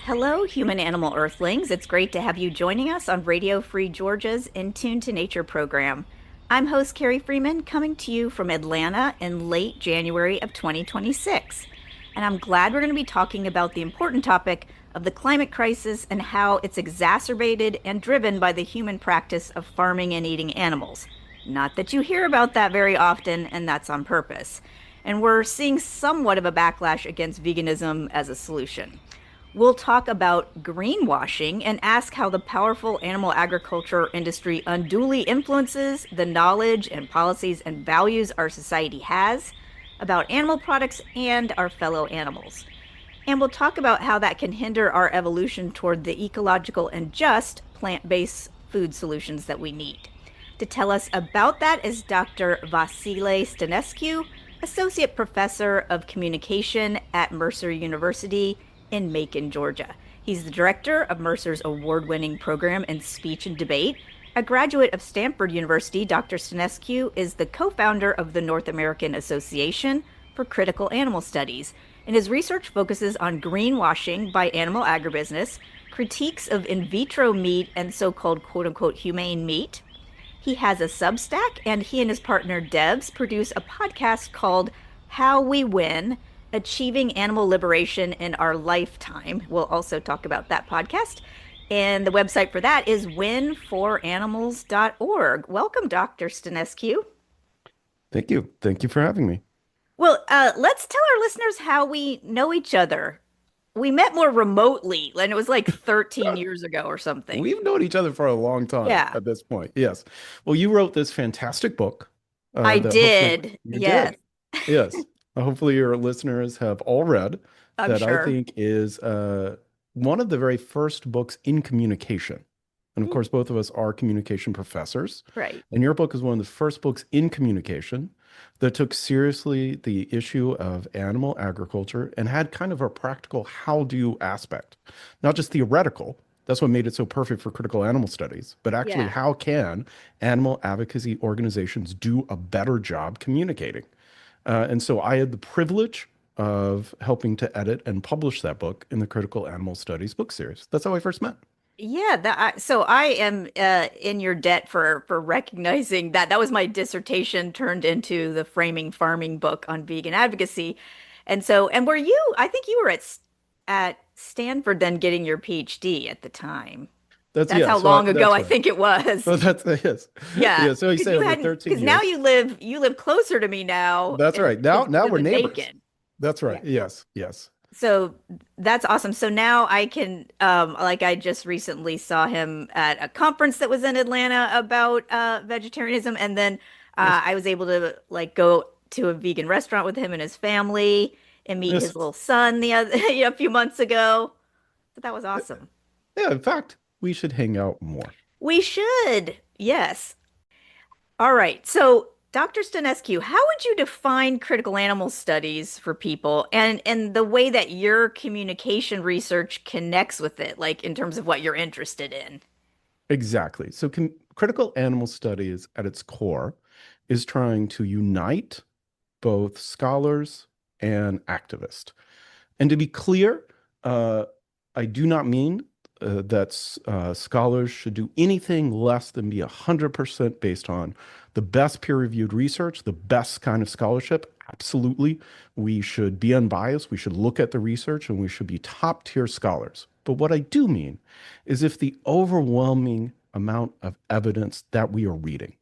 Hello, human animal earthlings. It's great to have you joining us on Radio Free Georgia's In Tune to Nature program. I'm host Carrie Freeman, coming to you from Atlanta in late January of 2026. And I'm glad we're going to be talking about the important topic of the climate crisis and how it's exacerbated and driven by the human practice of farming and eating animals. Not that you hear about that very often, and that's on purpose. And we're seeing somewhat of a backlash against veganism as a solution. We'll talk about greenwashing and ask how the powerful animal agriculture industry unduly influences the knowledge and policies and values our society has about animal products and our fellow animals. And we'll talk about how that can hinder our evolution toward the ecological and just plant-based food solutions that we need. To tell us about that is Dr. Vasile Stanescu, Associate Professor of Communication at Mercer University in Macon, Georgia. He's the director of Mercer's award-winning program in speech and debate. A graduate of Stanford University, Dr. Stanescu is the co-founder of the North American Association for Critical Animal Studies, and his research focuses on greenwashing by animal agribusiness, critiques of in vitro meat and so-called quote-unquote humane meat. He has a Substack, and he and his partner Debs produce a podcast called How We Win: Achieving Animal Liberation in Our Lifetime. We'll also talk about that podcast. And the website for that is winforanimals.org. Welcome, Dr. Stanescu. Thank you. Thank you for having me. Well, let's tell our listeners how we know each other. We met more remotely, and it was like 13 years ago or something. We've known each other for a long time Yeah, at this point. Yes. Well, you wrote this fantastic book I that hopefully did. you Yes, did. Yes. Hopefully your listeners have all read I'm that I sure. think is one of the very first books in communication. And of Mm, course, both of us are communication professors. right. And your book is one of the first books in communication that took seriously the issue of animal agriculture and had kind of a practical how do aspect, not just theoretical. That's what made it so perfect for critical animal studies, but actually, Yeah. how can animal advocacy organizations do a better job communicating? And so I had the privilege of helping to edit and publish that book in the Critical Animal Studies book series. That's how I first met. Yeah, so I am in your debt for recognizing that that was my dissertation turned into the Framing Farming book on vegan advocacy. And were you, I think you were at Stanford then getting your PhD at the time. That's That's yeah. how long ago That's I right. think it was. So that's yes, Yeah, yeah. So you because say you over hadn't, 13 because now years. you live closer to me now That's and right. Now because you now live we're in neighbors. Macon. That's right. Yeah. Yes, yes. So that's awesome. So now I can, like I just recently saw him at a conference that was in Atlanta about vegetarianism, and then Yes. I was able to like go to a vegan restaurant with him and his family and meet Yes. his little son the other a few months ago. So that was awesome. Yeah, in fact, we should hang out more. We should. Yes. All right. So, Dr. Stanescu, how would you define critical animal studies for people and the way that your communication research connects with it, like in terms of what you're interested in? Exactly. So critical animal studies at its core is trying to unite both scholars and activists. And to be clear, uh, I do not mean that scholars should do anything less than be 100% based on the best peer-reviewed research, the best kind of scholarship. Absolutely. We should be unbiased. We should look at the research and we should be top-tier scholars. But what I do mean is if the overwhelming amount of evidence that we are reading,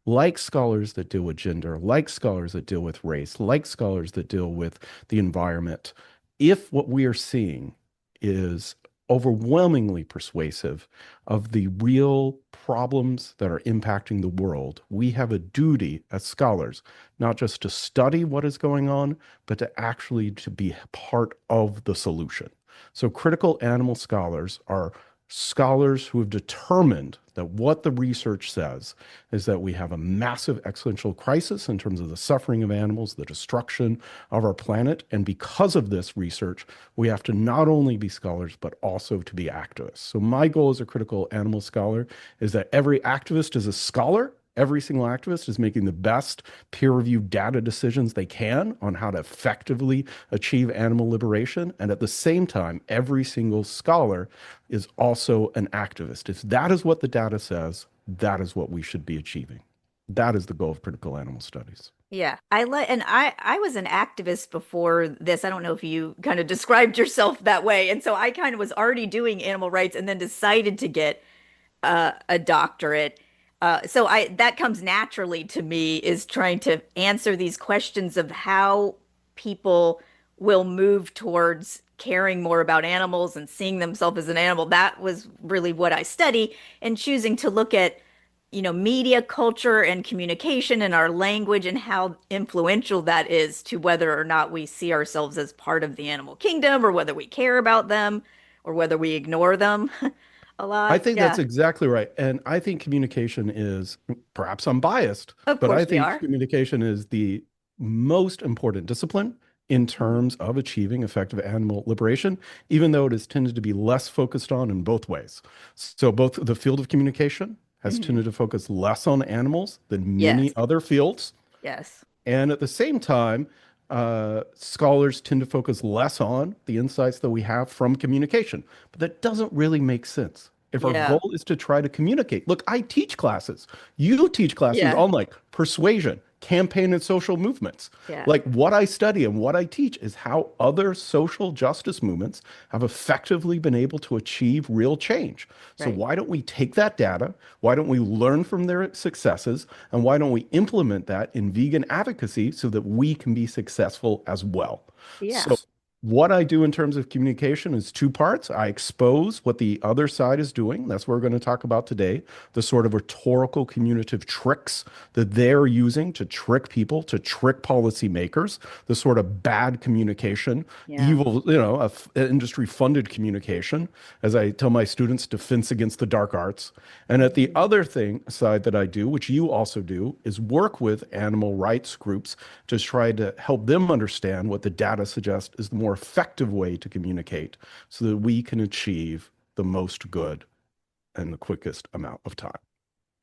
like scholars that deal with gender, like scholars that deal with race, like scholars that deal with the environment, if what we are seeing is overwhelmingly persuasive of the real problems that are impacting the world, we have a duty as scholars not just to study what is going on, but to actually to be part of the solution. So critical animal scholars are scholars who have determined that what the research says is that we have a massive existential crisis in terms of the suffering of animals, the destruction of our planet. And because of this research, we have to not only be scholars, but also to be activists. So my goal as a critical animal scholar is that every activist is a scholar Every single activist is making the best peer-reviewed data decisions they can on how to effectively achieve animal liberation. And at the same time, every single scholar is also an activist. If that is what the data says, that is what we should be achieving. That is the goal of critical animal studies. Yeah, I was an activist before this. I don't know if you kind of described yourself that way. And so I kind of was already doing animal rights and then decided to get a doctorate. So I that comes naturally to me is trying to answer these questions of how people will move towards caring more about animals and seeing themselves as an animal. That was really what I study, and choosing to look at, media culture and communication and our language and how influential that is to whether or not we see ourselves as part of the animal kingdom or whether we care about them or whether we ignore them a I lot. think that's Yeah. exactly right. And I think communication is, perhaps I'm biased, Of but I course we think are. communication is the most important discipline in Mhm. terms of achieving effective animal liberation, even though it has tended to be less focused on in both ways. So, both the field of communication has Mhm. tended to focus less on animals than many Yes. other fields. Yes. And at the same time, scholars tend to focus less on the insights that we have from communication. But that doesn't really make sense. If our Yeah. goal is to try to communicate, look, I teach classes. You teach classes Yeah. on like persuasion, campaign, and social movements. Yeah. Like what I study and what I teach is how other social justice movements have effectively been able to achieve real change. So Right. why don't we take that data? Why don't we learn from their successes? And why don't we implement that in vegan advocacy so that we can be successful as well? Yeah. So what I do in terms of communication is two parts. I expose what the other side is doing. That's what we're going to talk about today. The sort of rhetorical communicative tricks that they're using to trick people, to trick policymakers, the sort of bad communication, Yeah. evil, industry funded communication, as I tell my students, defense against the dark arts. And at the Mhm. other thing side that I do, which you also do, is work with animal rights groups to try to help them understand what the data suggests is the more effective way to communicate so that we can achieve the most good in the quickest amount of time.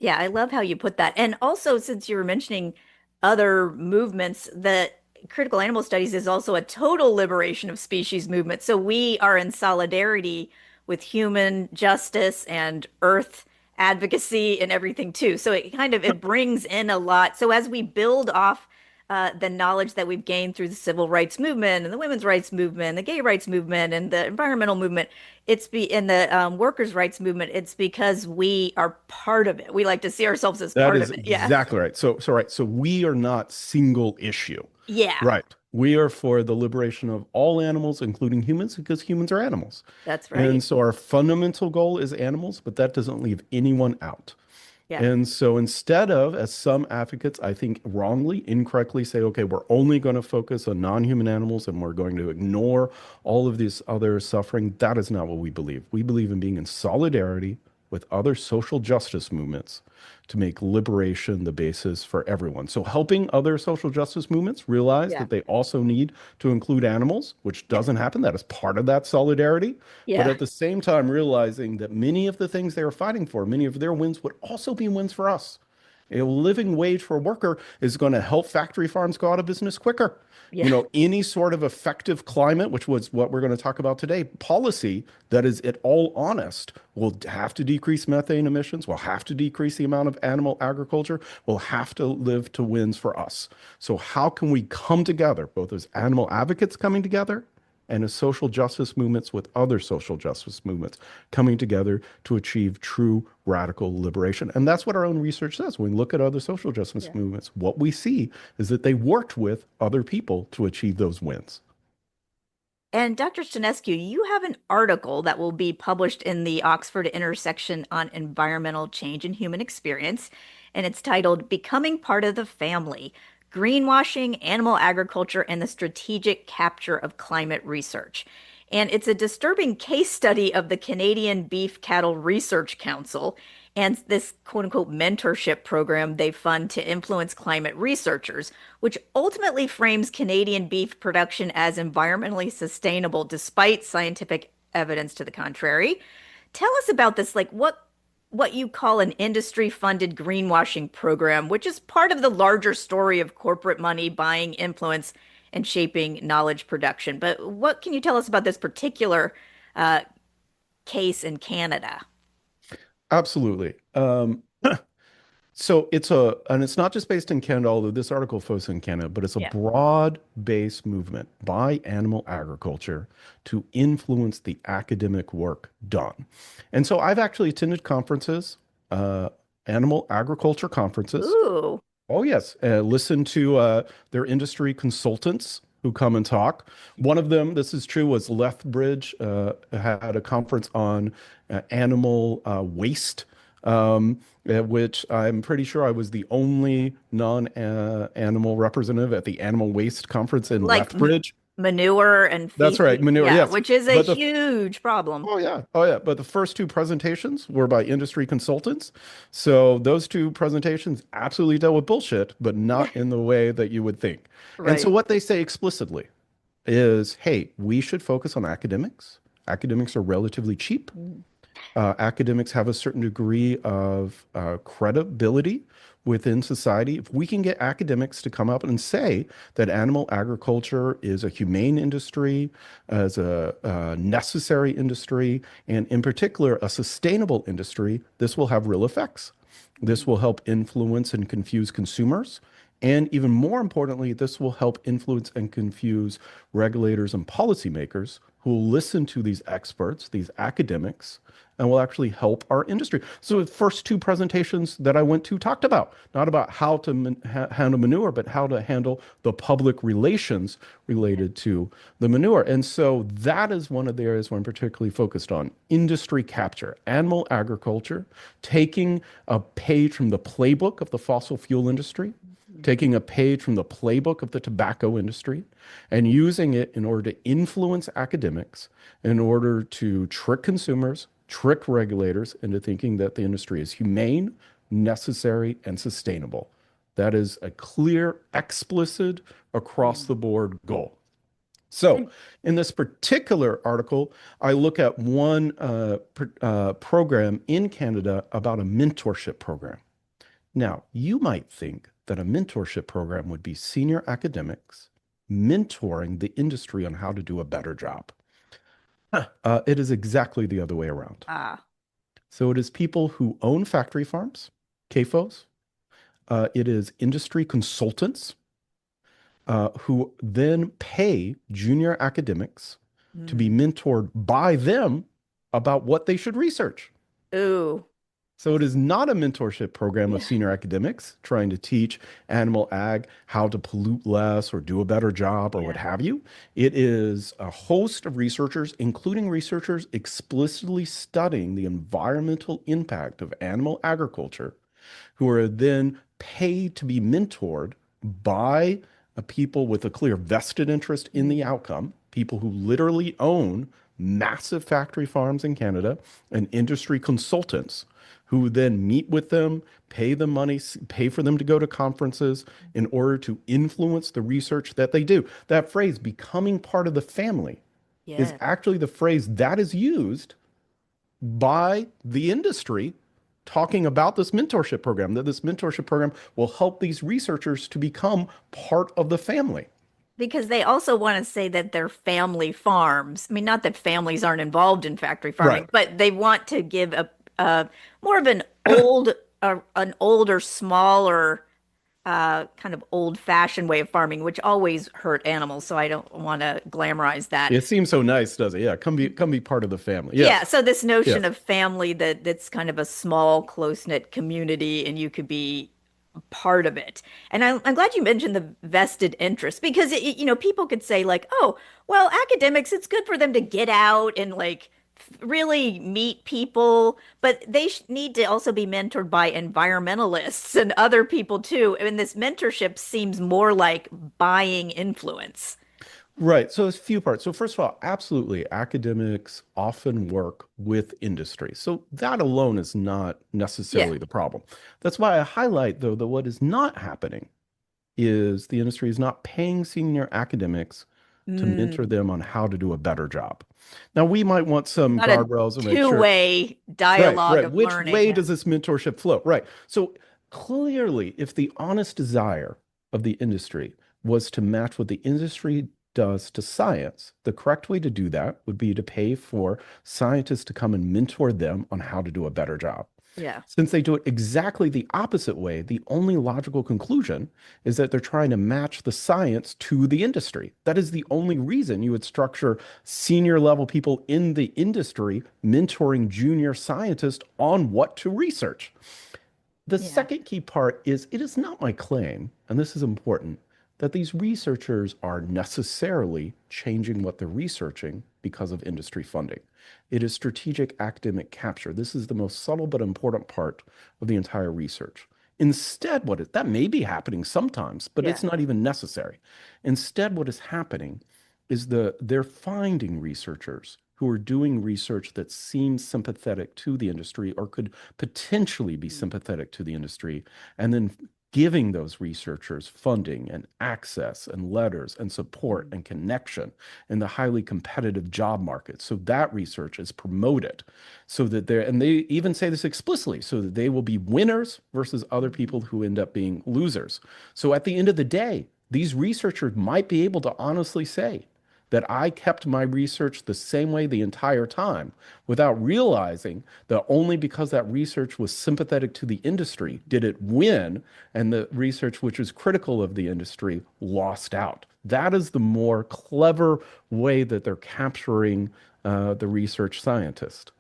Yeah, I love how you put that. And also, since you were mentioning other movements, that critical animal studies is also a total liberation of species movement. So we are in solidarity with human justice and earth advocacy and everything too. So it brings in a lot. So as we build off the knowledge that we've gained through the civil rights movement and the women's rights movement, the gay rights movement, and the environmental movement, it's be in the workers' rights movement. It's because we are part of it. We like to see ourselves as That part is of it. Yeah. exactly right. So right. So we are not single issue. Yeah, Right. We are for the liberation of all animals, including humans, because humans are animals. that's And right. so our fundamental goal is animals, but that doesn't leave anyone out. Yeah. And so instead of, as some advocates, I think wrongly, incorrectly say, okay, we're only going to focus on non-human animals and we're going to ignore all of this other suffering, that is not what we believe. We believe in being in solidarity with other social justice movements to make liberation the basis for everyone. So helping other social justice movements realize Yeah. that they also need to include animals, which doesn't happen. That is part of that solidarity. But Yeah. at the same time, realizing that many of the things they are fighting for, many of their wins would also be wins for us. A living wage for a worker is going to help factory farms go out of business quicker. Yeah. Any sort of effective climate, which was what we're going to talk about today, policy that is at all honest, will have to decrease methane emissions, will have to decrease the amount of animal agriculture, will have to live to wins for us. So how can we come together, both as animal advocates coming together and as social justice movements with other social justice movements coming together to achieve true radical liberation? And that's what our own research says. When we look at other social justice Yeah. movements, what we see is that they worked with other people to achieve those wins. And Dr. Stanescu, you have an article that will be published in the Oxford Intersection on Environmental Change and Human Experience, and it's titled Becoming Part of the Family: Greenwashing, Animal Agriculture, and the Strategic Capture of Climate Research. And it's a disturbing case study of the Canadian Beef Cattle Research Council and this quote unquote mentorship program they fund to influence climate researchers, which ultimately frames Canadian beef production as environmentally sustainable despite scientific evidence to the contrary. Tell us about this. Like, what? what you call an industry-funded greenwashing program, which is part of the larger story of corporate money buying influence and shaping knowledge production. But what can you tell us about this particular uh, case in Canada? Absolutely. So and it's not just based in Canada, although this article focuses in Canada, but it's a Yeah. broad-based movement by animal agriculture to influence the academic work done. And so I've actually attended conferences, uh, animal agriculture conferences. Ooh, Oh, yes. Listen to their industry consultants who come and talk. One of them, this is true, was Lethbridge, had a conference on animal waste, which I'm pretty sure I was the only non-animal representative at the animal waste conference in like Lethbridge. manure and That's right, feces. manure, Yeah, yes. which is a But the huge problem. Oh yeah. Oh yeah. But the first two presentations were by industry consultants. So those two presentations absolutely dealt with bullshit, but not in the way that you would think. And so Right. what they say explicitly is, hey, we should focus on academics. Academics are relatively cheap. Mm. Academics have a certain degree of credibility within society. If we can get academics to come up and say that animal agriculture is a humane industry, as a necessary industry, and in particular, a sustainable industry, this will have real effects. This will help influence and confuse consumers. And even more importantly, this will help influence and confuse regulators and policymakers who will listen to these experts, these academics, and will actually help our industry. So the first two presentations that I went to talked about, not about how to handle manure, but how to handle the public relations related to the manure. And so that is one of the areas where I'm particularly focused on industry capture, animal agriculture, taking a page from the playbook of the fossil fuel industry, taking a page from the playbook of the tobacco industry and using it in order to influence academics, in order to trick consumers, trick regulators into thinking that the industry is humane, necessary, and sustainable. That is a clear, explicit, across Mm. the board goal. So, And in this particular article, I look at one program in Canada about a mentorship program. Now, you might think that a mentorship program would be senior academics mentoring the industry on how to do a better job. It is exactly the other way around. ah, So it is people who own factory farms, CAFOs. It is industry consultants who then pay junior academics to be mm. mentored by them about what they should research. Ooh, So it is not a mentorship program of yeah, senior academics trying to teach animal ag how to pollute less or do a better job or what yeah. have you. It is a host of researchers, including researchers explicitly studying the environmental impact of animal agriculture, who are then paid to be mentored by people with a clear vested interest in the Mm. outcome, people who literally own massive factory farms in Canada and industry consultants who then meet with them, pay them money, pay for them to go to conferences in order to influence the research that they do. That phrase, becoming part of the family, is Yeah. actually the phrase that is used by the industry talking about this mentorship program, that this mentorship program will help these researchers to become part of the family. Because they also want to say that they're family farms. I mean, not that families aren't involved in factory Right. farming, but they want to give a more of an older, smaller, kind of old-fashioned way of farming, which always hurt animals. So I don't want to glamorize that. It seems so nice, does it? Yeah, come be part of the family. Yeah, Yes. so this notion Yes. of family that's kind of a small, close-knit community, and you could be part of it. And I'm glad you mentioned the vested interest because people could say like, oh, well, academics, it's good for them to get out and like really meet people, but they need to also be mentored by environmentalists and other people too. And this mentorship seems more like buying influence. Right. So there's a few parts. So first of all, absolutely, academics often work with industry. So that alone is not Yeah. necessarily the problem. That's why I highlight, though, that what is not happening is the industry is not paying senior academics to mentor Mm, them on how to do a better job. Now, we might want some not a guardrails to make sure. two-way Right, dialogue right. of Which learning. way Yeah. does this mentorship flow? Right. So clearly, if the honest desire of the industry was to match what the industry does to science, the correct way to do that would be to pay for scientists to come and mentor them on how to do a better job. Yeah. Since they do it exactly the opposite way, the only logical conclusion is that they're trying to match the science to the industry. That is the only reason you would structure senior level people in the industry mentoring junior scientists on what to research. The Yeah. second key part is it is not my claim, and this is important, that these researchers are necessarily changing what they're researching because of industry funding. It is strategic academic capture. This is the most subtle but important part of the entire research. Instead, that may be happening sometimes, but Yeah. it's not even necessary. Instead, what is happening is they're finding researchers who are doing research that seems sympathetic to the industry or could potentially be Mm. sympathetic to the industry, and then giving those researchers funding and access and letters and support Mm. and connection in the highly competitive job market. So that research is promoted so that and they even say this explicitly, so that they will be winners versus other people Mhm. who end up being losers. So at the end of the day, these researchers might be able to honestly say that I kept my research the same way the entire time without realizing that only because that research was sympathetic to the industry did it win, and the research which was critical of the industry lost out. That is the more clever way that they're capturing the research scientist.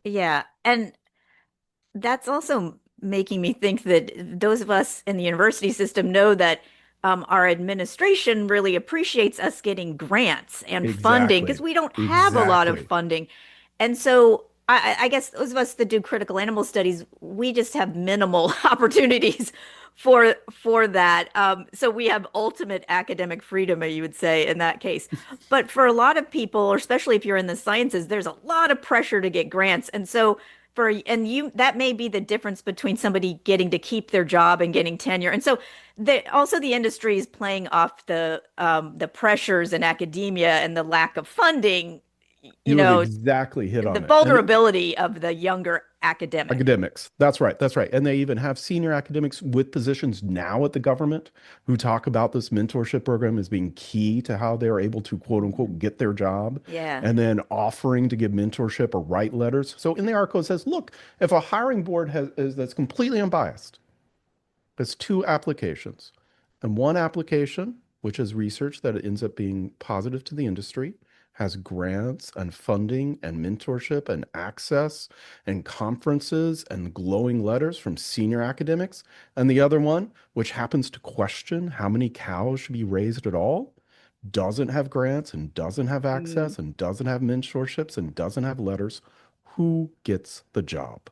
Yeah. And that's also making me think that those of us in the university system know that our administration really appreciates us getting grants and funding because Exactly. we don't have a lot of Exactly. funding. And so I guess those of us that do critical animal studies, we just have minimal opportunities for that. So we have ultimate academic freedom, you would say, in that case. But for a lot of people, or especially if you're in the sciences, there's a lot of pressure to get grants. And so and you that may be the difference between somebody getting to keep their job and getting tenure. And so also the industry is playing off the pressures in academia and the lack of funding, you You have know, exactly hit the on it. And vulnerability of the younger academic. academics. That's right. That's right. And they even have senior academics with positions now at the government who talk about this mentorship program as being key to how they're able to quote unquote Mhm. get their job, Yeah. and then offering to give mentorship or write letters. So in the article it says, look, if a hiring board that's completely unbiased, it's two applications. And one application, which is research that ends up being positive to the industry, has grants and funding and mentorship and access and conferences and glowing letters from senior academics. And the other one, which happens to question how many cows should be raised at all, doesn't have grants and doesn't have Mm. access and doesn't have mentorships and doesn't have letters. Who gets the job?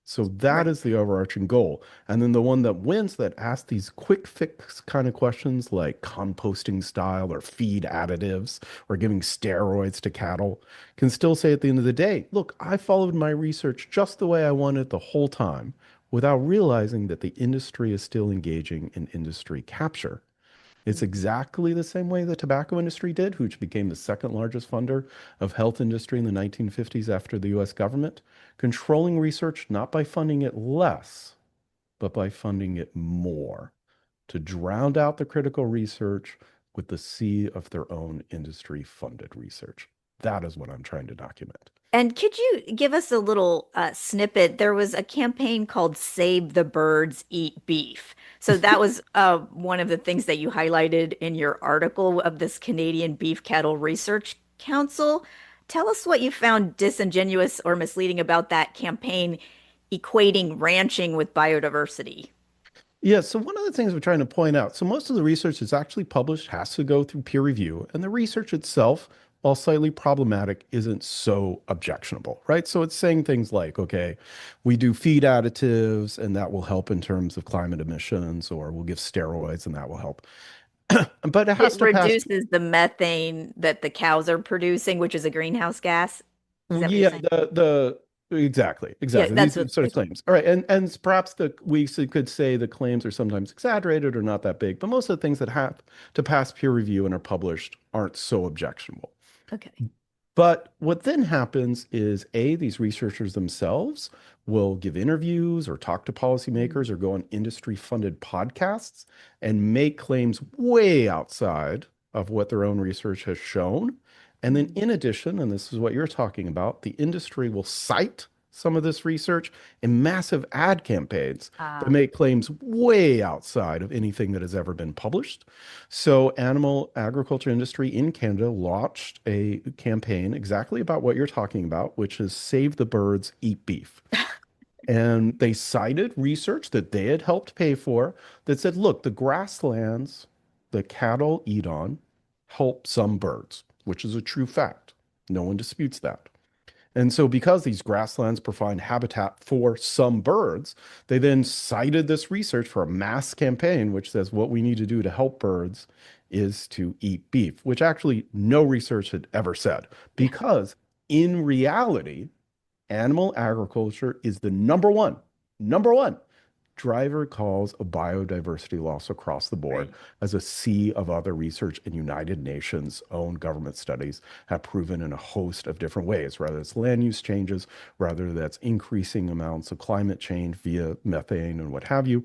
So that Right. is the overarching goal. And then the one that wins that asks these quick fix kind of questions like composting style or feed additives or giving steroids to cattle can still say at the end of the day, look, I followed my research just the way I wanted the whole time without realizing that the industry is still engaging in industry capture. It's Mhm. exactly the same way the tobacco industry did, which became the second largest funder of health industry in the 1950s after the US government, controlling research not by funding it less, but by funding it more to drown out the critical research with the sea of their own industry funded research. That is what I'm trying to document. And could you give us a little snippet? There was a campaign called Save the Birds, Eat Beef. So that was one of the things that you highlighted in your article of this Canadian Beef Cattle Research Council. Tell us what you found disingenuous or misleading about that campaign equating ranching with biodiversity. Yeah, so one of the things we're trying to point out, so most of the research that's actually published has to go through peer review, and the research itself, while slightly problematic, isn't so objectionable, right? So it's saying things like, okay, we do feed additives and that will help in terms of climate emissions, or we'll give steroids and that will help. But it It has to pass. reduces the methane that the cows are producing, which is a greenhouse gas. Is Well, that what you're yeah, saying? Exactly, Yeah, exactly. that's These what. sort of claims. All right, and perhaps could say the claims are sometimes exaggerated or not that big, but most of the things that have to pass peer review and are published aren't so objectionable. Okay. But what then happens is A, these researchers themselves will give interviews or talk to policymakers or go on industry-funded podcasts and make claims way outside of what their own research has shown. And then Mm. in addition, and this is what you're talking about, the industry will cite some of this research in massive ad campaigns that Ah, make claims way outside of anything that has ever been published. So, animal agriculture industry in Canada launched a campaign exactly about what you're talking about, which is Save the Birds, Eat Beef. And they cited research that they had helped pay for that said, look, the grasslands the cattle eat on help some birds, which is a true fact. No one disputes that. And so, because these grasslands provide habitat for some birds, they then cited this research for a mass campaign, which says what we need to do to help birds is to eat beef, which actually no research had ever said. yeah, Because in reality, animal agriculture is the number one driver calls a biodiversity loss across the board, right. as a sea of other research and United Nations own government studies have proven in a host of different ways, whether it's land use changes, whether that's increasing amounts of climate change via methane and what have you.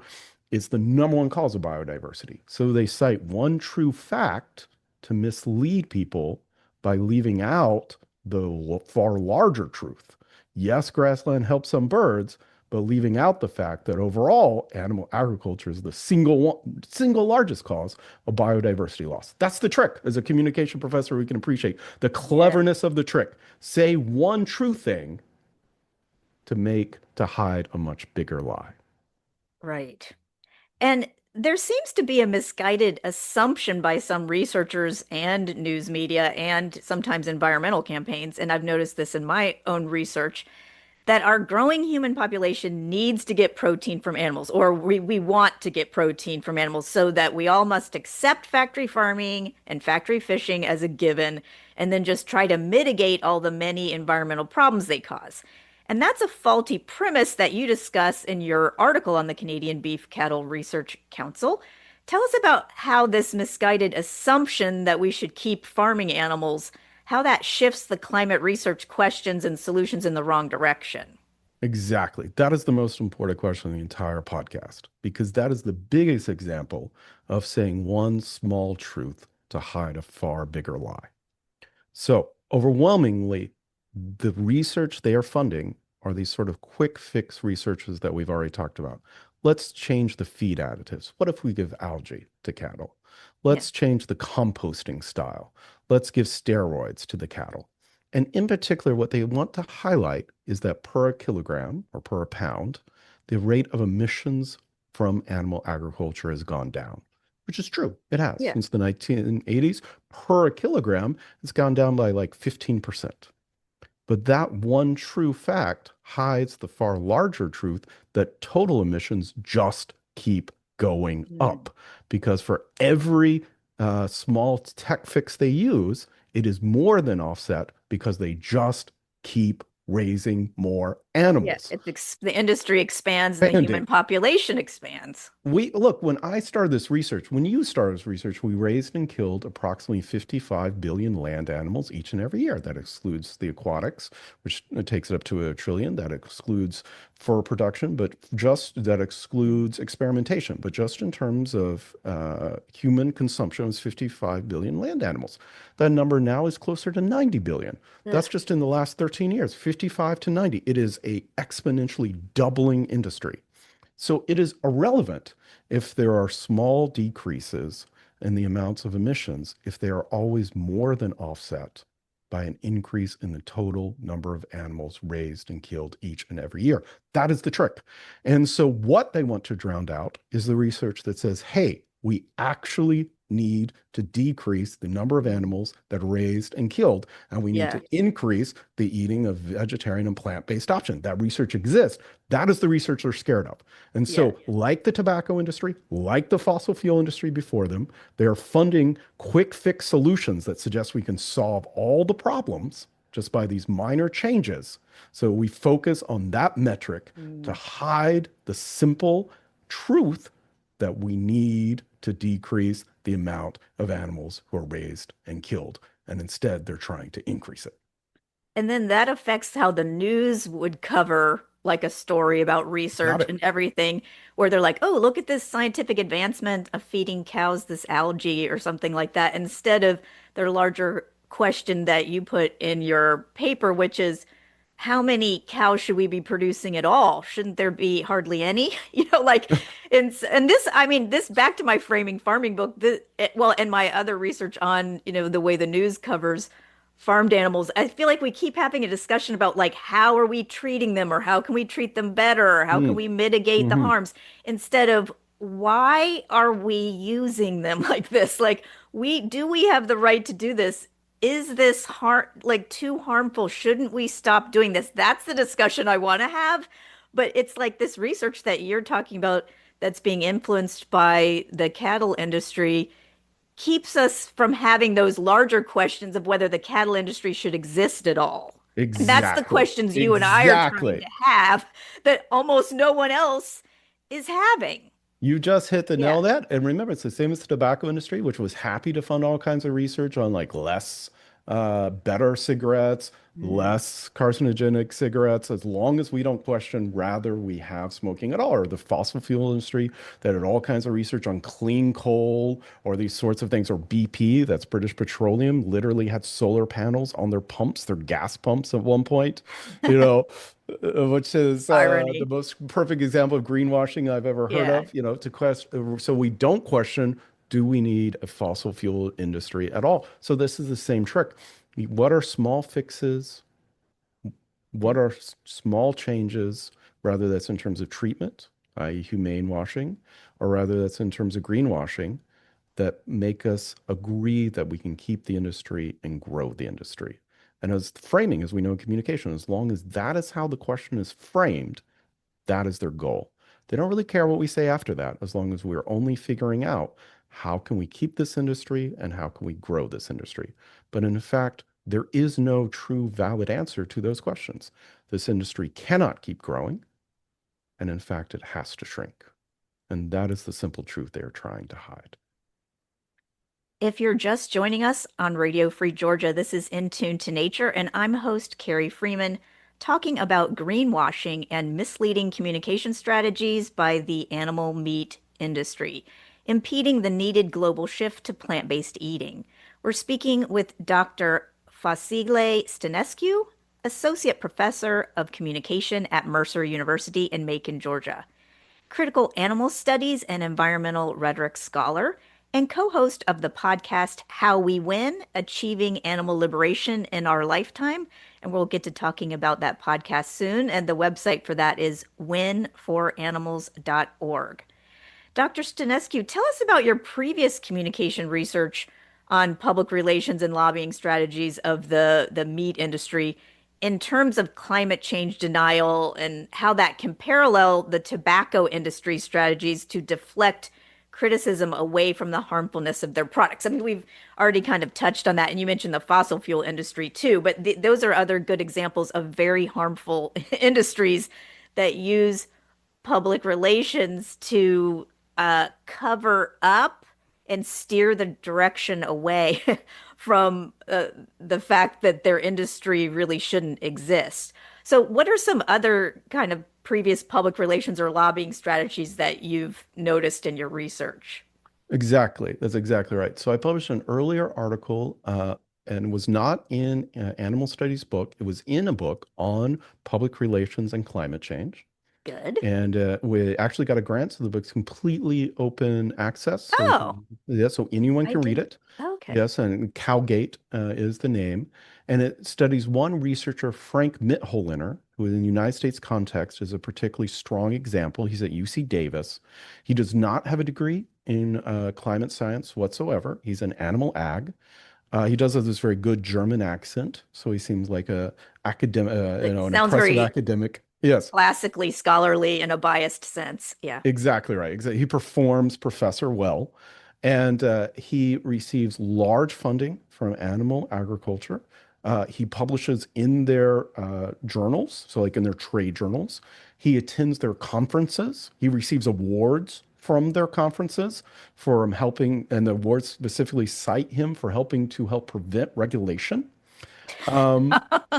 It's the number one cause of biodiversity. So they cite one true fact to mislead people by leaving out the far larger truth. Yes, grassland helps some birds, but leaving out the fact that overall animal agriculture is the single largest cause of biodiversity loss. That's the trick. As a communication professor, we can appreciate the Yeah, cleverness of the trick. Say one true thing to hide a much bigger lie. right. And there seems to be a misguided assumption by some researchers and news media and sometimes environmental campaigns, and I've noticed this in my own research, that our growing human population needs to get protein from animals, or we want to get protein from animals, so that we all must accept factory farming and factory fishing as a given, and then just try to mitigate all the many environmental problems they cause. And that's a faulty premise that you discuss in your article on the Canadian Beef Cattle Research Council. Tell us about how this misguided assumption that we should keep farming animals, how that shifts the climate research questions and solutions in the wrong direction. Exactly. That is the most important question in the entire podcast, because that is the biggest example of saying one small truth to hide a far bigger lie. So, overwhelmingly, the research they are funding are these sort of quick fix researches that we've already talked about. Let's change the feed additives. What if we give algae to cattle? Yeah. Let's change the composting style. Let's give steroids to the cattle. And in particular, what they want to highlight is that per kilogram or per pound, the rate of emissions from animal agriculture has gone down, which is true. It has. Yeah. Since the 1980s, per kilogram, it's gone down by like 15%. But that one true fact hides the far larger truth that total emissions just keep going Mm. up. Because for every small tech fix they use, it is more than offset because they just keep raising more Yeah. animals. The industry expands and the human Expanding. population expands. We look, when I started this research, when you started this research, we raised and killed approximately 55 billion land animals each and every year. That excludes the aquatics, which takes it up to a trillion. That excludes fur production, but just that excludes experimentation. But just in terms of human consumption, it's 55 billion land animals. That number now is closer to 90 billion. Ugh. That's just in the last 13 years, 55 to 90. It is a exponentially doubling industry. So it is irrelevant if there are small decreases in the amounts of emissions, if they are always more than offset by an increase in the total number of animals raised and killed each and every year. That is the trick. And so what they want to drown out is the research that says, hey, we actually need to decrease the number of animals that are raised and killed, and we need Yeah. to increase the eating of vegetarian and plant-based options. That research exists. That is the research they're scared of. And Yeah. so, like the tobacco industry, like the fossil fuel industry before them, they're funding quick fix solutions that suggest we can solve all the problems. just by these minor changes. So we focus on that metric to Mm. hide the simple truth that we need to decrease the amount of animals who are raised and killed. And instead, they're trying to increase it. And then that affects how the news would cover like a story about Got research it. and everything, where they're like, oh, look at this scientific advancement of feeding cows this algae or something like that, instead of their larger question that you put in your paper, which is how many cows should we be producing at all? Shouldn't there be hardly any? Like, and this, I mean, this back to my framing farming book, well, and my other research on, the way the news covers farmed animals. I feel like we keep having a discussion about like how are we treating them or how can we treat them better or how can Mm, we mitigate the hmm harms instead of why are we using them like this? Like we have the right to do this? Is this like too harmful? Shouldn't we stop doing this? That's the discussion I want to have. But it's like this research that you're talking about that's being influenced by the cattle industry keeps us from having those larger questions of whether the cattle industry should exist at all. And that's the Exactly. questions you and I are trying Exactly. to have that almost no one else is having. You just hit the nail Yeah. on that. And remember, it's the same as the tobacco industry, which was happy to fund all kinds of research on like better cigarettes, Mm. less carcinogenic cigarettes, as long as we don't question rather we have smoking at all, or the fossil fuel industry that had all kinds of research on clean coal or these sorts of things, or BP, that's British Petroleum, literally had solar panels on their pumps, their gas pumps at one point, you know, which is the Irony. most perfect example of greenwashing I've ever heard Yeah. of, to question. So we don't question, do we need a fossil fuel industry at all? So this is the same trick. What are small fixes? What are small changes, rather that's in terms of treatment, i.e. humane washing, or rather that's in terms of greenwashing, that make us agree that we can keep the industry and grow the industry. And as framing, as we know in communication, as long as that is how the question is framed, that is their goal. They don't really care what we say after that, as long as we're only figuring out how can we keep this industry and how can we grow this industry. But in fact, there is no true valid answer to those questions. This industry cannot keep growing, and in fact, it has to shrink. And that is the simple truth they are trying to hide. If you're just joining us on Radio Free Georgia, this is In Tune to Nature, and I'm host Carrie Freeman talking about greenwashing and misleading communication strategies by the animal meat industry, impeding the needed global shift to plant-based eating. We're speaking with Dr. Facile Stanescu, Associate Professor of Communication at Mercer University in Macon, Georgia, critical animal studies and environmental rhetoric scholar, and co host of the podcast How We Win Achieving Animal Liberation in Our Lifetime. And we'll get to talking about that podcast soon. And the website for that is winforanimals.org. Dr. Stanescu, tell us about your previous communication research on public relations and lobbying strategies of the meat industry in terms of climate change denial and how that can parallel the tobacco industry strategies to deflect criticism away from the harmfulness of their products. I mean, we've already kind of touched on that, and you mentioned the fossil fuel industry too, but those are other good examples of very harmful industries that use public relations to cover up and steer the direction away from the fact that their industry really shouldn't exist. So, what are some other kind of previous public relations or lobbying strategies that you've noticed in your research? Exactly. That's exactly right. So I published an earlier article and was not in animal studies book. It was in a book on public relations and climate change. Good. And we actually got a grant, so the book's completely open access. So we Oh, can, yeah, so anyone I can read didn't. it. Okay. Yes, and Cowgate is the name. And it studies one researcher, Frank Mitholiner, who in the United States context is a particularly strong example. He's at UC Davis. He does not have a degree in climate science whatsoever. He's an animal ag. He does have this very good German accent, so he seems like a academic, It an sounds impressive very academic. Yes. classically scholarly in a biased sense. Yeah. Exactly right. Exactly. He performs professor well, and he receives large funding from animal agriculture. He publishes in their journals, so like in their trade journals. He attends their conferences. He receives awards from their conferences for helping, and the awards specifically cite him for helping to help prevent regulation. Um,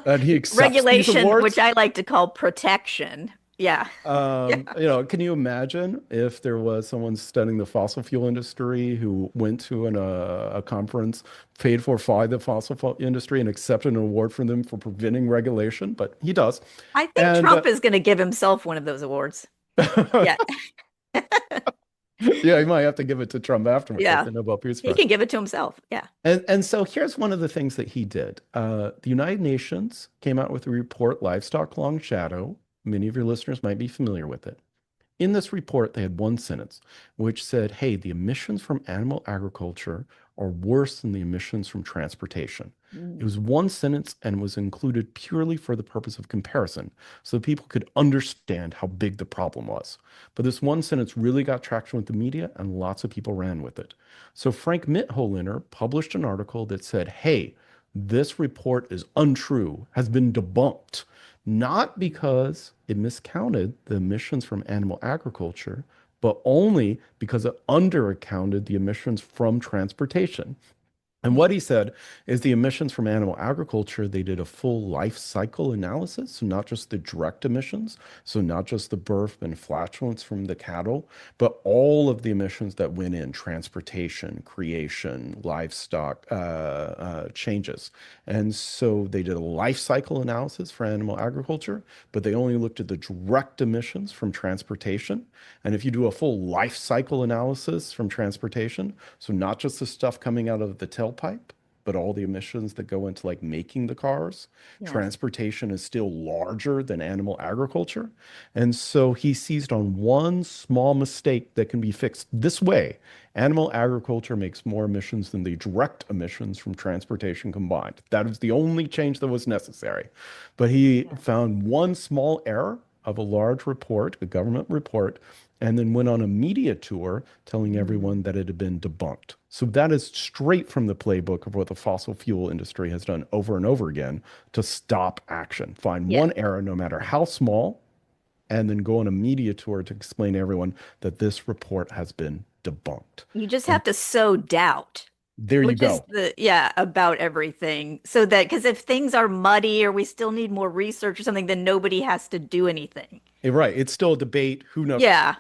and he accepts these Regulation, which awards. I like to call protection. Yeah. Yeah. Can you imagine if there was someone studying the fossil fuel industry who went to a conference paid for by the fossil fuel industry and accepted an award from them for preventing regulation? But he does. I think And Trump is going to give himself one of those awards. Yeah. yeah, he might have to give it to Trump afterwards, like Yeah. the Nobel Peace He Prize. can give it to himself. Yeah. And so here's one of the things that he did. The United Nations came out with a report, Livestock Long Shadow. Many of your listeners might be familiar with it. In this report, they had one sentence which said, hey, the emissions from animal agriculture are worse than the emissions from transportation. It Mm. was one sentence and was included purely for the purpose of comparison, so people could understand how big the problem was. But this one sentence really got traction with the media, and lots of people ran with it. So Frank Mitholiner published an article that said, hey, this report is untrue, has been debunked, not because it miscounted the emissions from animal agriculture, but only because it underaccounted the emissions from transportation. And what he said is the emissions from animal agriculture, they did a full life cycle analysis, so not just the direct emissions, so not just the birth and flatulence from the cattle, but all of the emissions that went in transportation, creation, livestock changes. And so they did a life cycle analysis for animal agriculture, but they only looked at the direct emissions from transportation. And if you do a full life cycle analysis from transportation, so not just the stuff coming out of the tailpipe, but all the emissions that go into like making the cars. Yes. Transportation is still larger than animal agriculture. And so he seized on one small mistake that can be fixed this way. Animal agriculture makes more emissions than the direct emissions from transportation combined. That is the only change that was necessary. But he Yeah. found one small error of a large report, a government report, and then went on a media tour telling everyone Mm. that it had been debunked. So that is straight from the playbook of what the fossil fuel industry has done over and over again to stop action. Find Yeah. one error, no matter how small, and then go on a media tour to explain to everyone that this report has been debunked. You just And have to sow doubt, there you which is go. yeah, about everything. So that, because if things are muddy or we still need more research or something, then nobody has to do anything. Right. It's still a debate. Who knows? Yeah.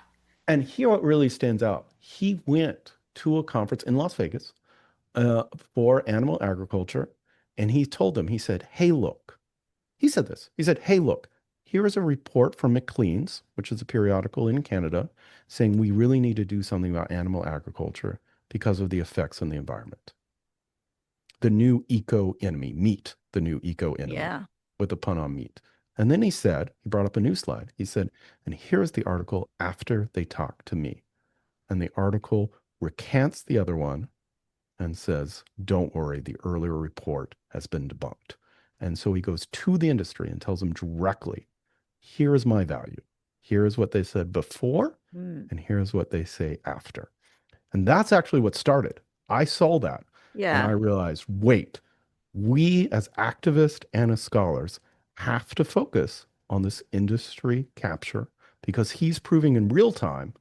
And here what really stands out. He went to a conference in Las Vegas for animal agriculture. And he told them, he said, hey, look, he said this. He said, hey, look, here is a report from McLean's, which is a periodical in Canada, saying we really need to do something about animal agriculture because of the effects on the environment. The new eco enemy, meat, the new eco enemy, Yeah. with a pun on meat. And then he said, he brought up a new slide. He said, and here's the article after they talked to me. And the article recants the other one and says, don't worry, the earlier report has been debunked. And so he goes to the industry and tells them directly, here is my value. Here is what they said before, Mm. and here's what they say after. And that's actually what started. I saw that and I Yeah. realized, wait, we as activists and as scholars have to focus on this industry capture because he's proving in real time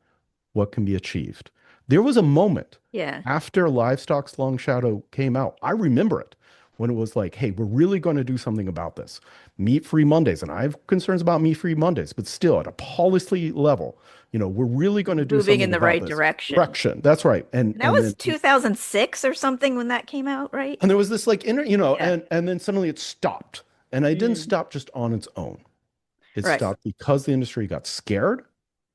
what can be achieved. There was a moment Yeah. after Livestock's Long Shadow came out. I remember it when it was like, hey, we're really going to do something about this. Meat-free Mondays. And I have concerns about meat-free Mondays, but still at a policy level, we're really going to do Moving in something the about right this. direction. Correction. That's right. And And that and was then 2006 or something when that came out, right? and there was this like Yeah. and then suddenly it stopped. And it didn't Mm. stop just on its own. It Right. stopped because the industry got scared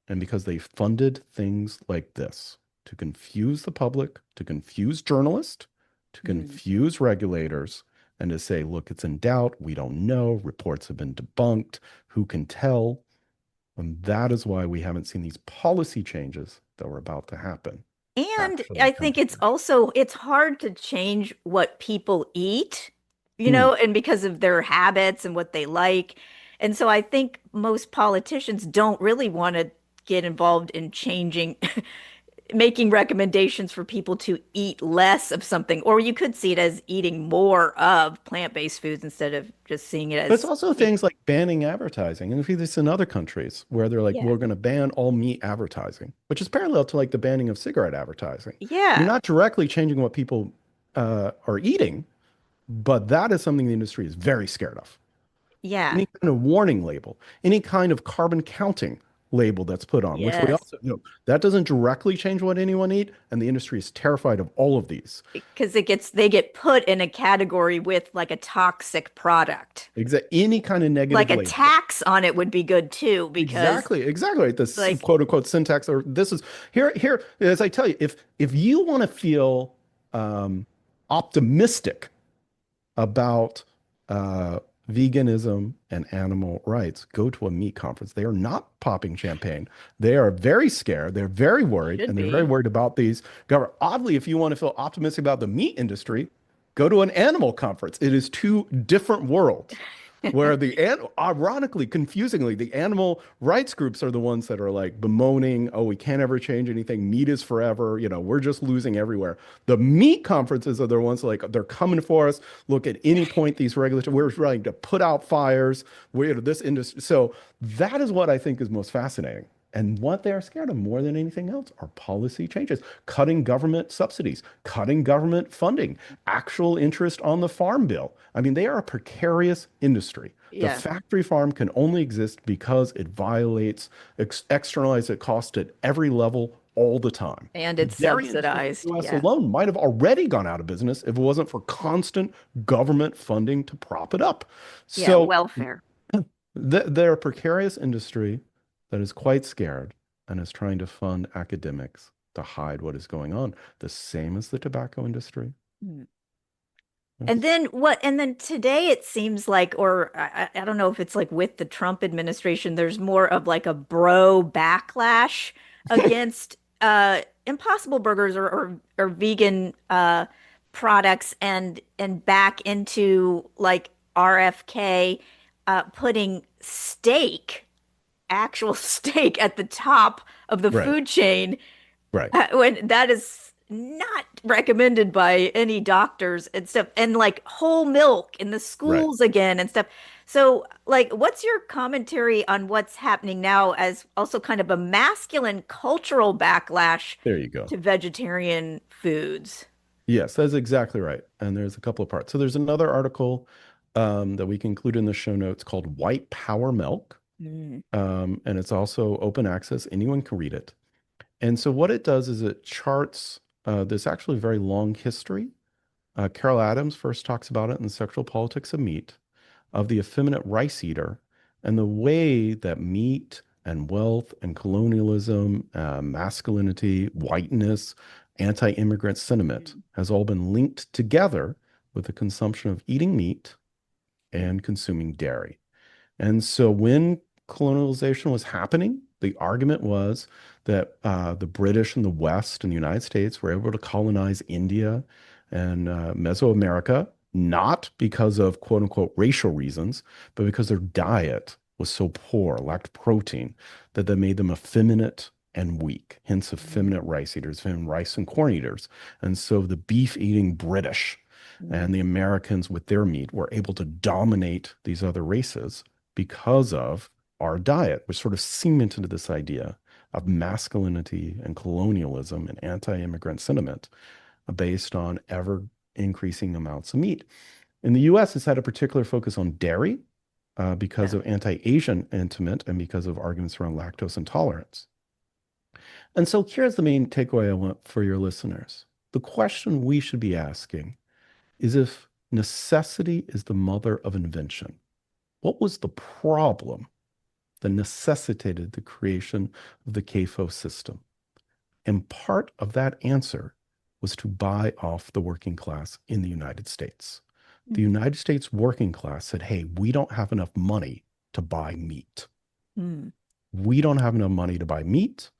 and because they funded things like this to confuse the public, to confuse journalists, to Mm. confuse regulators, and to say, look, it's in doubt. We don't know. Reports have been debunked. Who can tell? And that is why we haven't seen these policy changes that were about to happen And actually I come think to it's fruition. also it's hard to change what people eat, Mm, and because of their habits and what they like. And so I think most politicians don't really want to get involved in changing making recommendations for people to eat less of something, or you could see it as eating more of plant-based foods instead of just seeing it But it's as also things like banning advertising. And we see this in other countries where they're like, yeah. we're going to ban all meat advertising, which is parallel to like the banning of cigarette advertising. You're Yeah. not directly changing what people are eating, but that is something the industry is very scared of. Yeah. Any kind of warning label, any kind of carbon counting label that's put on, which we Yes. also, that doesn't directly change what anyone eat. And the industry is terrified of all of these. Because they get put in a category with like a toxic product. Any kind of Like negative a label. tax on it would be good too, because Exactly. This like quote unquote syntax, or this is here, as I tell you, if you want to feel um, optimistic about uh, veganism and animal rights, go to a meat conference. They are not popping champagne. They are very scared. They're very worried, should and they're very be. worried about these. Oddly, if you want to feel optimistic about the meat industry, go to an animal conference. It is two different worlds. Where ironically, confusingly, the animal rights groups are the ones that are like bemoaning, oh, we can't ever change anything. Meat is forever. We're just losing everywhere. The meat conferences are the ones like they're coming for us. Look, at any point, these regulatory, we're trying to put out fires. This industry. So that is what I think is most fascinating. And what they are scared of more than anything else are policy changes, cutting government subsidies, cutting government funding, actual interest on the farm bill. I mean, they are a precarious industry. The Yeah. factory farm can only exist because it violates externalized cost at every level all the time. And The it's dairy industry in subsidized. the US Yeah. alone might have already gone out of business if it wasn't for constant government funding to prop it up. Yeah. So Welfare. they're a precarious industry that is quite scared and is trying to fund academics to hide what is going on. The same as the tobacco industry. Mm. And Yes. then what? And then today it seems like, or I don't know if it's like with the Trump administration, there's more of like a bro backlash against Impossible Burgers or vegan products and back into like RFK putting steak, actual steak at the top of the Right, food chain right, when that is not recommended by any doctors and stuff, and like whole milk in the right. schools again and stuff. So, like, what's your commentary on what's happening now as also kind of a masculine cultural backlash There you go. to vegetarian foods? Yes, that's exactly right. And there's a couple of parts. So there's another article that we can include in the show notes called White Power Milk. Mm, And it's also open access. Anyone can read it. And so what it does is it charts this actually very long history. Carol Adams first talks about it in The Sexual Politics of Meat, of the effeminate rice eater and the way that meat and wealth and colonialism, masculinity, whiteness, anti-immigrant sentiment mm, has all been linked together with the consumption of eating meat mm, and consuming dairy. And so when colonialization was happening, the argument was that the British and the West and the United States were able to colonize India and Mesoamerica, not because of quote unquote racial reasons, but because their diet was so poor, lacked protein, that made them effeminate and weak, hence mm, effeminate rice eaters, effeminate rice and corn eaters. And so the beef eating British and mm, the Americans with their meat were able to dominate these other races because of our diet, which sort of cemented into this idea of masculinity and colonialism and anti-immigrant sentiment based on ever increasing amounts of meat. In the US, it's had a particular focus on dairy because yeah. of anti-Asian sentiment and because of arguments around lactose intolerance. And so here's the main takeaway I want for your listeners. The question we should be asking is if necessity is the mother of invention. What was the problem that necessitated the creation of the CAFO system? And part of that answer was to buy off the working class in the United States. The Mm, United States working class said, hey, we don't have enough money to buy meat. mm. We don't have enough money to buy meat.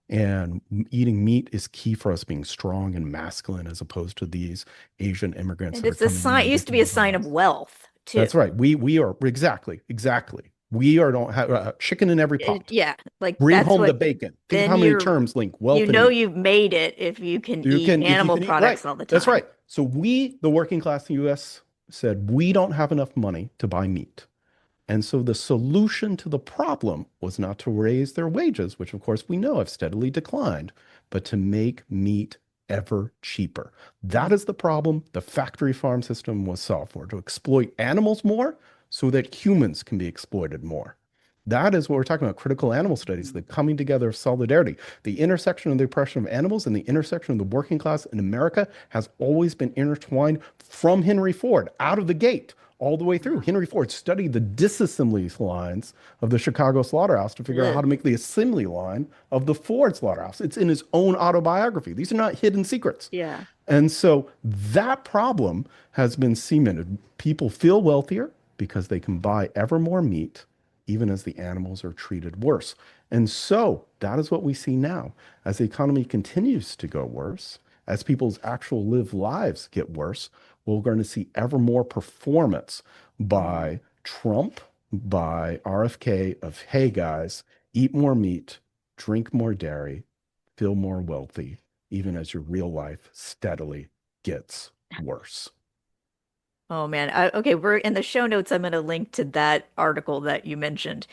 And eating meat is key for us being strong and masculine as opposed to these Asian immigrants And that are it's a coming in sign, it and used to be a taking over sign of us. wealth too. That's right. We are exactly. We are don't have chicken in every pot. Yeah, like Bring that's home the what bacon. Think of then how many terms link you wealth and know meat. you've made it if you can You eat can, if you animal can eat, right. products all the That's time. right. So we, the working class in the US, said we don't have enough money to buy meat. And so the solution to the problem was not to raise their wages, which of course we know have steadily declined, but to make meat ever cheaper. That Mm. is the problem the factory farm system was solved for, to exploit animals more so that humans can be exploited more. That is what we're talking about, critical animal studies, the coming together of solidarity. The intersection of the oppression of animals and the intersection of the working class in America has always been intertwined from Henry Ford out of the gate all the way through. Henry Ford studied the disassembly lines of the Chicago slaughterhouse to figure out how Ugh. to make the assembly line of the Ford slaughterhouse. It's in his own autobiography. These are not hidden secrets. Yeah. And so that problem has been cemented. People feel wealthier because they can buy ever more meat, even as the animals are treated worse. And so that is what we see now. As the economy continues to go worse, as people's actual live lives get worse, we're going to see ever more performance Mm. by Trump, by RFK of, hey guys, eat more meat, drink more dairy, feel more wealthy, even as your real life steadily gets worse. Oh man. Okay, we're in the show notes. I'm going to link to that article that you mentioned.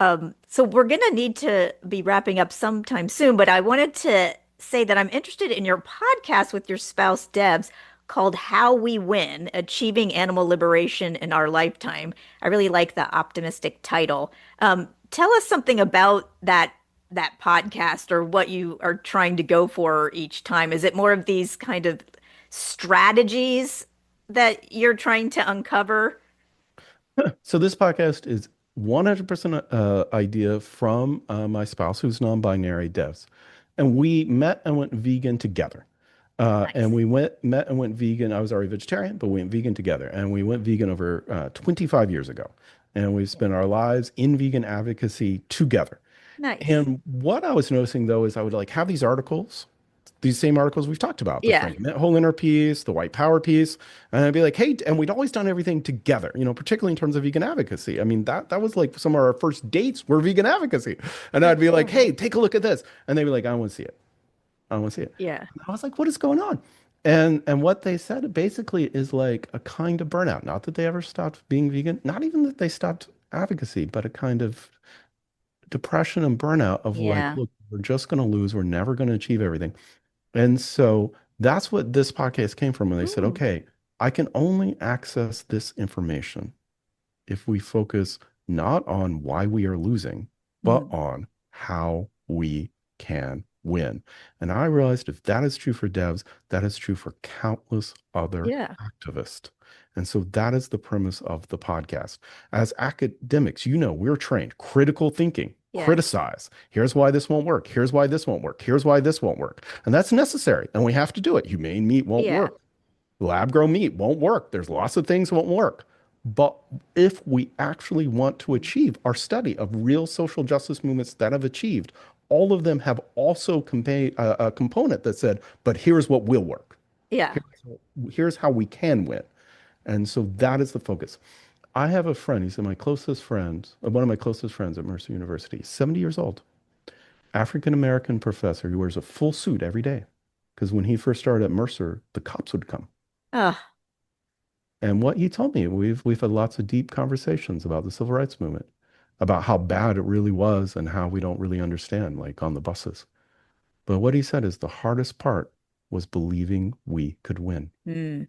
So we're going to need to be wrapping up sometime soon, but I wanted to say that I'm interested in your podcast with your spouse, Debs, called How We Win: Achieving Animal Liberation in Our Lifetime. I really like the optimistic title. Tell us something about that podcast or what you are trying to go for each time. Is it more of these kind of strategies that you're trying to uncover? So this podcast is 100% idea from my spouse, who's non-binary devs. And we met and went vegan together. And Nice. we met and went vegan. I was already vegetarian, but we went vegan together. And we went vegan over 25 years ago. And we've spent our lives in vegan advocacy together. Nice. And what I was noticing though is I would like have these same articles we've talked about, the Yeah. Frank Holeiner piece, the white power piece, and I'd be like, hey, and we'd always done everything together, particularly in terms of vegan advocacy. I mean, that was like some of our first dates were vegan advocacy. And I'd That's be so like, hey, nice. take a look at this. And they'd be like, I want to see it. I want to see it. Yeah. And I was like, what is going on? And what they said basically is like a kind of burnout. Not that they ever stopped being vegan, not even that they stopped advocacy, but a kind of depression and burnout of like, Yeah. look, we're just going to lose. We're never going to achieve everything. And so that's what this podcast came from. And they said, Mm. okay, I can only access this information if we focus not on why we are losing, but Mm. on how we can win. And I realized if that is true for devs, that is true for countless other Yeah. activists. And so that is the premise of the podcast. As academics, we're trained critical thinking, Yeah. criticize. Here's why this won't work. Here's why this won't work. Here's why this won't work. And that's necessary. And we have to do it. Humane meat won't Yeah. work. Lab grown meat won't work. There's lots of things won't work. But if we actually want to achieve our study of real social justice movements that have achieved, all of them have also a component that said, but here's what will work. Yeah. Here's how we can win. And so that is the focus. I have a friend, he's my closest friend, one of my closest friends at Mercer University, 70 years old, African American professor who wears a full suit every day. Because when he first started at Mercer, the cops would come. Oh, And what he told me, we've had lots of deep conversations about the civil rights movement, about how bad it really was and how we don't really understand, like on the buses. But what he said is the hardest part was believing we could win. mm.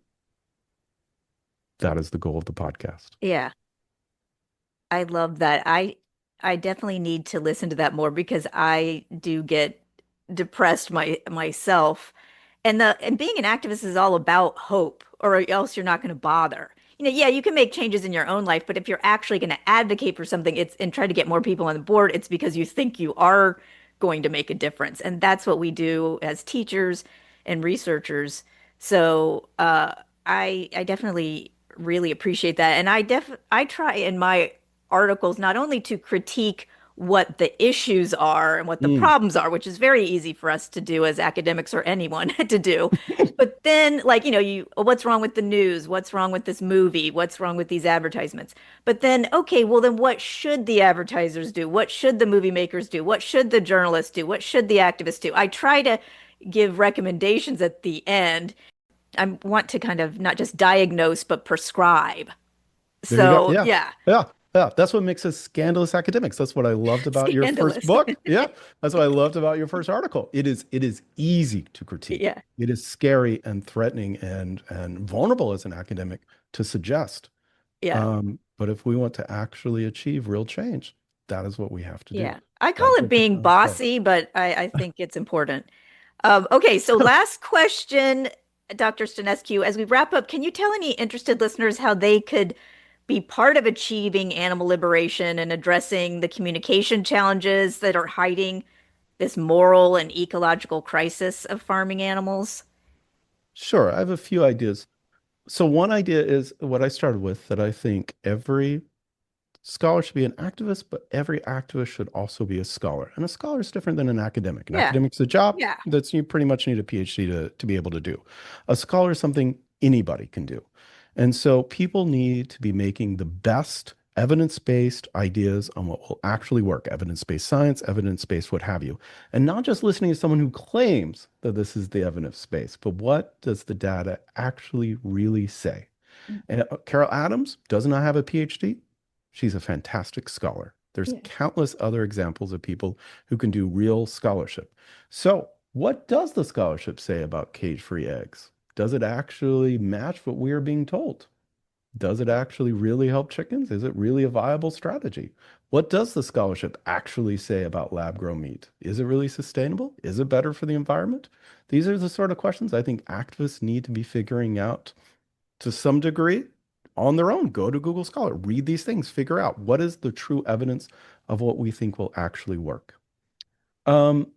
That is the goal of the podcast. Yeah. I love that. I definitely need to listen to that more because I do get depressed myself. And being an activist is all about hope, or else you're not going to bother. Yeah, you can make changes in your own life, but if you're actually going to advocate for something, it's and try to get more people on the board, it's because you think you are going to make a difference. And that's what we do as teachers and researchers. So I definitely really appreciate that. And I try in my articles not only to critique what the issues are and what the Mm. problems are, which is very easy for us to do as academics or anyone to do. But then, like, what's wrong with the news? What's wrong with this movie? What's wrong with these advertisements? But then, okay, well, then what should the advertisers do? What should the movie makers do? What should the journalists do? What should the activists do? I try to give recommendations at the end. I want to kind of not just diagnose, but prescribe. There you go. So, Yeah. yeah, Yeah. Yeah. That's what makes us scandalous academics. That's what I loved about your first scandalous. book. Yeah. That's what I loved about your first article. It is easy to critique. Yeah, It is scary and threatening and vulnerable as an academic to suggest. yeah. But if we want to actually achieve real change, that is what we have to do. Yeah. I call That's it what the being time is for. bossy, but I think it's important. Okay, so last question, Dr. Stanescu. As we wrap up, can you tell any interested listeners how they could be part of achieving animal liberation and addressing the communication challenges that are hiding this moral and ecological crisis of farming animals? Sure, I have a few ideas. So one idea is what I started with, that I think every scholar should be an activist, but every activist should also be a scholar. And a scholar is different than an academic. An Yeah, academic's a job yeah. that's you pretty much need a PhD to be able to do. A scholar is something anybody can do. And so people need to be making the best evidence-based ideas on what will actually work, evidence-based science, evidence-based what have you. And not just listening to someone who claims that this is the evidence base, but what does the data actually really say? And Carol Adams does not have a PhD. She's a fantastic scholar. There's Yeah. countless other examples of people who can do real scholarship. So, what does the scholarship say about cage-free eggs? Does it actually match what we are being told? Does it actually really help chickens? Is it really a viable strategy? What does the scholarship actually say about lab-grown meat? Is it really sustainable? Is it better for the environment? These are the sort of questions I think activists need to be figuring out to some degree on their own. Go to Google Scholar, read these things, figure out what is the true evidence of what we think will actually work. Um,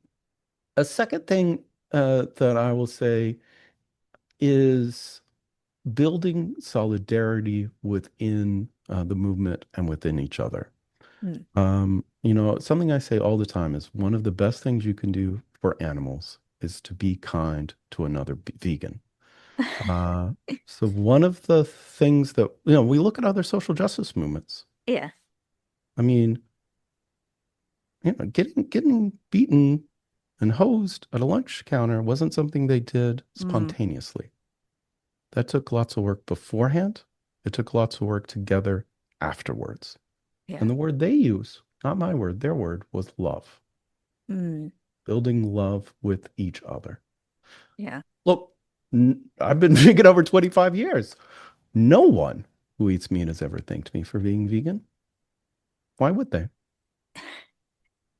a second thing that I will say is building solidarity within the movement and within each other. Mm. Something I say all the time is one of the best things you can do for animals is to be kind to another vegan. Uh, so one of the things that, we look at other social justice movements. Yeah. I mean, getting beaten and hosed at a lunch counter wasn't something they did Mm. spontaneously. That took lots of work beforehand. It took lots of work together afterwards. Yeah. And the word they use, not my word, their word was love. Mm. Building love with each other. Yeah. Look, I've been vegan over 25 years. No one who eats meat has ever thanked me for being vegan. Why would they?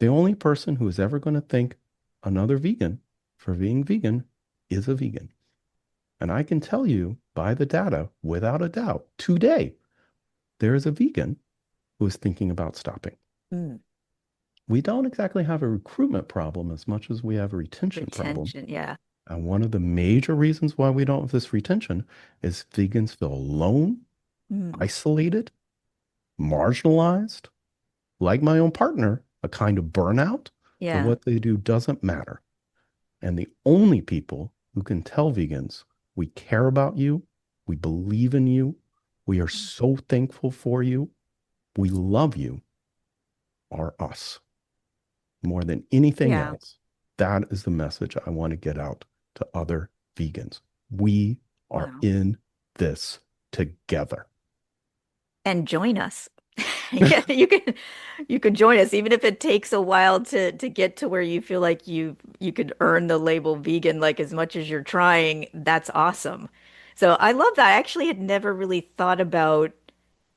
The only person who is ever going to thank another vegan for being vegan is a vegan. And I can tell you by the data, without a doubt, today, there is a vegan who is thinking about stopping. Mm. We don't exactly have a recruitment problem as much as we have a retention problem. Retention. Yeah. And one of the major reasons why we don't have this retention is vegans feel alone, Mm. isolated, marginalized, like my own partner, a kind of burnout, that Yeah. what they do doesn't matter. And the only people who can tell vegans, we care about you, we believe in you, we are so thankful for you, we love you, are us. More than anything Yeah. else, that is the message I want to get out to other vegans. We are Wow. in this together. And join us. Yeah, you can join us even if it takes a while to get to where you feel like you could earn the label vegan like as much as you're trying. That's awesome. So I love that. I actually had never really thought about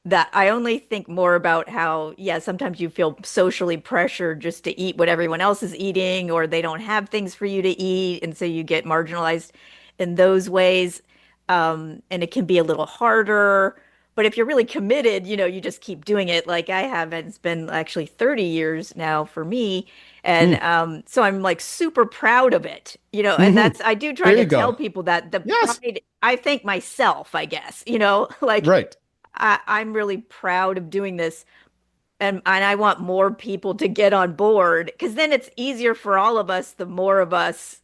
that. I only think more about how, yeah, sometimes you feel socially pressured just to eat what everyone else is eating, or they don't have things for you to eat, and so you get marginalized in those ways. And it can be a little harder. But if you're really committed, you just keep doing it like I have. And it's been actually 30 years now for me. And Mm, so I'm like super proud of it, and mhm. I do try There to you tell go. people that the Yes, pride, I thank myself, I guess, like right. I'm really proud of doing this, and I want more people to get on board because then it's easier for all of us, the more of us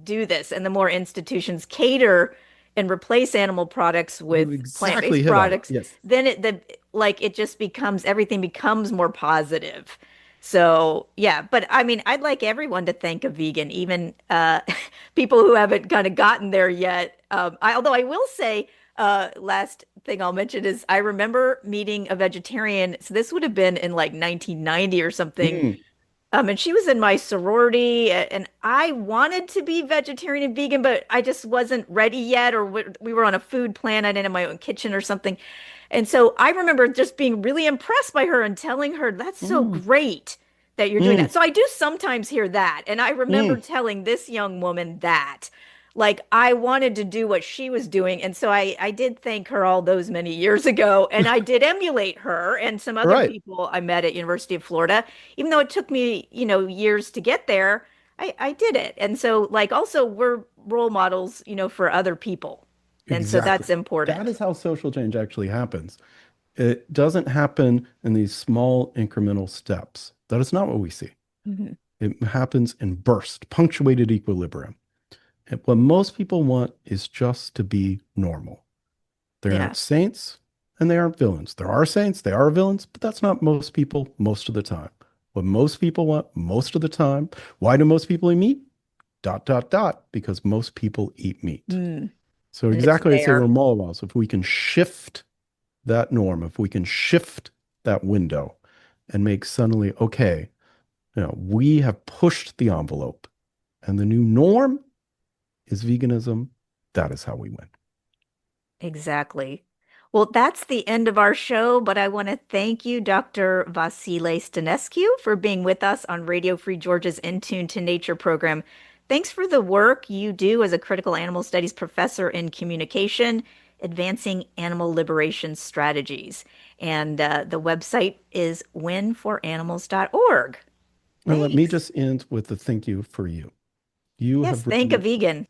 do this and the more institutions cater and replace animal products You with exactly plant-based hit on it. products, Yes. then it just becomes everything becomes more positive. So yeah, but I mean, I'd like everyone to thank a vegan, even people who haven't kind of gotten there yet. Although I will say, last thing I'll mention is I remember meeting a vegetarian. So this would have been in like 1990 or something. Mm, And she was in my sorority, and I wanted to be vegetarian and vegan, but I just wasn't ready yet, or we were on a food plan. I didn't have my own kitchen or something. And so I remember just being really impressed by her and telling her, that's so mm, great that you're doing that. mm, So I do sometimes hear that. And I remember mm. telling this young woman that, like, I wanted to do what she was doing. And so I did thank her all those many years ago. And I did emulate her and some other Right. people I met at University of Florida. Even though it took me, years to get there, I did it. And so, like, also, we're role models, for other people. And so Exactly. that's That important. is how social change actually happens. It doesn't happen in these small incremental steps. That is not what we see. Mhm. It happens in burst, punctuated equilibrium. And what most people want is just to be normal. They Yeah. aren't saints and they aren't villains. There are saints, they are villains, but that's not most people most of the time. What most people want most of the time, why do most people eat meat? Dot, dot, dot, because most people eat meat. Mm. So And it's exactly, I say we're there. mole walls. If we can shift that norm, if we can shift that window and make suddenly, okay, we have pushed the envelope and the new norm is veganism. That is how we win. Exactly. Well, that's the end of our show, but I want to thank you, Dr. Vasile Stanescu, for being with us on Radio Free Georgia's In Tune to Nature program. Thanks for the work you do as a critical animal studies professor in communication, advancing animal liberation strategies. And the website is winforanimals.org. And let me Thanks. just end with the thank you for you. You Yes, have thank a written vegan.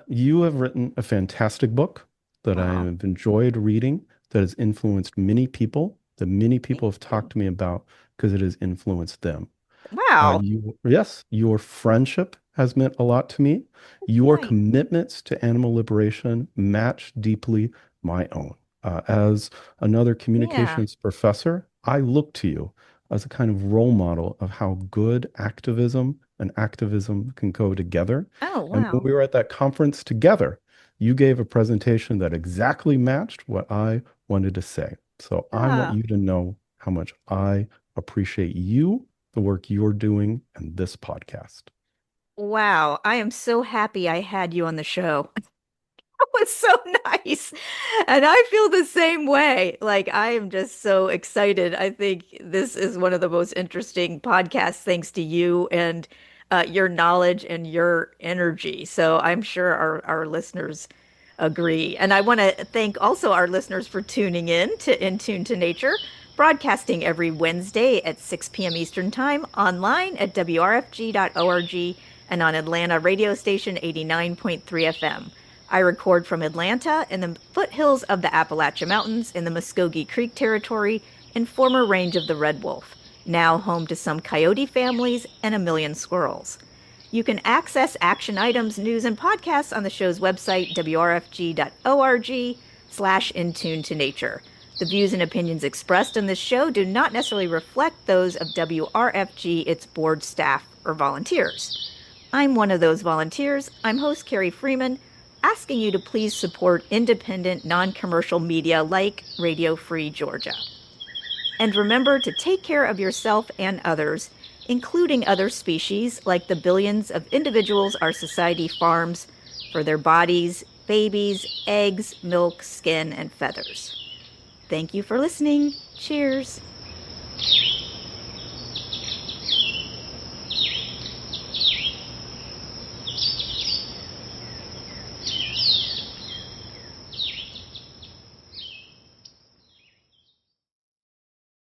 you have written a fantastic book that I Oh, have enjoyed reading, that has influenced many people, that many thank people have you. talked to me about because it has influenced them. Wow. Yes, your friendship has meant a lot to me. Your Nice. commitments to animal liberation match deeply my own. As another Yeah. communications professor, I look to you as a kind of role model of how good activism and activism can go together. Oh, And when wow. we were at that conference together, you gave a presentation that exactly matched what I wanted to say. So I want Ah. you to know how much I appreciate you, the work you're doing, and this podcast. Wow, I am so happy I had you on the show. That was so nice. And I feel the same way. Like, I am just so excited. I think this is one of the most interesting podcasts, thanks to you and your knowledge and your energy. So I'm sure our listeners agree. And I want to thank also our listeners for tuning in Tune to Nature, broadcasting every Wednesday at 6 p.m. Eastern Time online at wrfg.org and on Atlanta radio station 89.3 FM. I record from Atlanta in the foothills of the Appalachia Mountains in the Muskogee Creek Territory and former range of the Red Wolf, now home to some coyote families and a million squirrels. You can access action items, news, and podcasts on the show's website, wrfg.org/intune to nature. The views and opinions expressed in this show do not necessarily reflect those of WRFG, its board, staff, or volunteers. I'm one of those volunteers. I'm host Carrie Freeman, asking you to please support independent, non commercial media like Radio Free Georgia. And remember to take care of yourself and others, including other species like the billions of individuals our society farms for their bodies, babies, eggs, milk, skin, and feathers. Thank you for listening. Cheers.